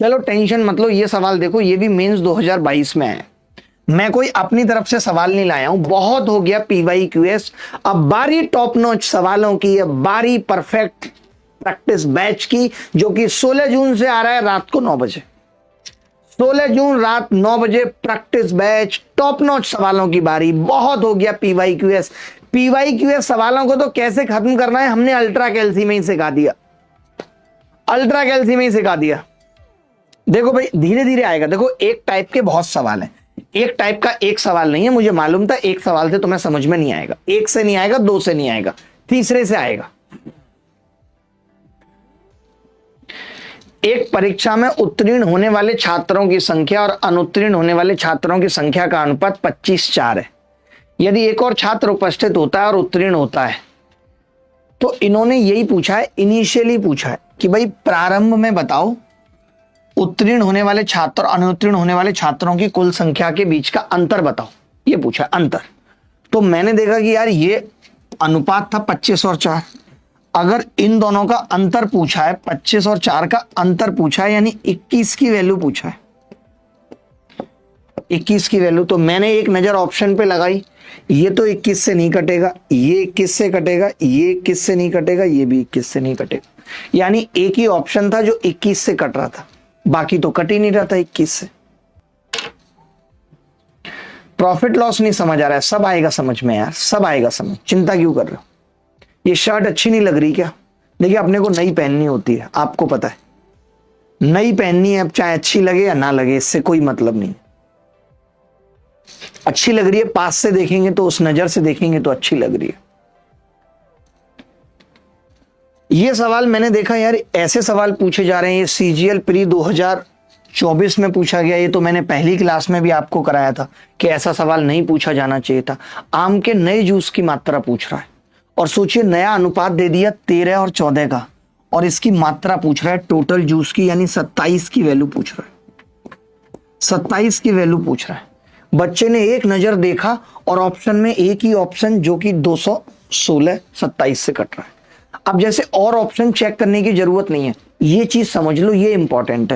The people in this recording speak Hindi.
चलो टेंशन मत लो, ये सवाल देखो, ये भी मेंस 2022 में है। मैं कोई अपनी तरफ से सवाल नहीं लाया हूं, बहुत हो गया PYQS। अब बारी टॉप नॉच सवालों की, अब बारी परफेक्ट प्रैक्टिस बैच की, जो कि 16 जून से आ रहा है रात को 9 बजे। 16 जून रात 9 बजे प्रैक्टिस बैच, टॉप नॉच सवालों की बारी। बहुत हो गया PYQS। PYQS सवालों को तो कैसे खत्म करना है हमने अल्ट्रा कैल्सी में ही सिखा दिया, अल्ट्रा कैल्सी में ही सिखा दिया। देखो भाई धीरे धीरे आएगा। देखो एक टाइप के बहुत सवाल हैं, एक टाइप का एक सवाल नहीं है। मुझे मालूम था एक सवाल से तुम्हें समझ में नहीं आएगा, एक से नहीं आएगा, दो से नहीं आएगा, तीसरे से आएगा। एक परीक्षा में उत्तीर्ण होने वाले छात्रों की संख्या और अनुत्तीर्ण होने वाले छात्रों की संख्या का अनुपात 25:4 है। यदि एक और छात्र उपस्थित होता है और उत्तीर्ण होता है, तो इन्होंने यही पूछा है, इनिशियली पूछा है कि भाई प्रारंभ में बताओ उत्तीर्ण होने वाले छात्र और अनुत्तीर्ण होने वाले छात्रों की कुल संख्या के बीच का अंतर बताओ, ये पूछा अंतर। तो मैंने देखा कि यार ये अनुपात था 25 और 4। अगर इन दोनों का अंतर पूछा है, 25 और 4 का अंतर पूछा है, यानी 21 की वैल्यू पूछा है, 21 की वैल्यू। तो मैंने एक नजर ऑप्शन पे लगाई, ये तो 21 से नहीं कटेगा, ये 21 से कटेगा, ये 21 से नहीं कटेगा, ये भी 21 से नहीं कटेगा। यानी एक ही ऑप्शन था जो 21 से कट रहा था, बाकी तो कट ही नहीं रहा था 21 से। प्रॉफिट लॉस नहीं समझ आ रहा है, सब आएगा समझ में यार, सब आएगा समझ, चिंता क्यों कर रहे हो। ये शर्ट अच्छी नहीं लग रही क्या? देखिए अपने को नई पहननी होती है, आपको पता है नई पहननी है, अब चाहे अच्छी लगे या ना लगे इससे कोई मतलब नहीं। अच्छी लग रही है, पास से देखेंगे तो, उस नजर से देखेंगे तो अच्छी लग रही है। ये सवाल मैंने देखा यार, ऐसे सवाल पूछे जा रहे हैं। ये CGL प्री 2024 में पूछा गया, ये तो मैंने पहली क्लास में भी आपको कराया था कि ऐसा सवाल नहीं पूछा जाना चाहिए था। आम के नए जूस की मात्रा पूछ रहा है, और सोचिए नया अनुपात दे दिया 13 और 14 का, और इसकी मात्रा पूछ रहा है टोटल जूस की, यानी 27 की वैल्यू पूछ रहा है, 27 की वैल्यू पूछ रहा है। बच्चे ने एक नजर देखा और ऑप्शन में एक ही ऑप्शन जो कि 216 27 से कट रहा है। अब जैसे और ऑप्शन चेक करने की जरूरत नहीं है, ये चीज समझ लो, ये इंपॉर्टेंट है।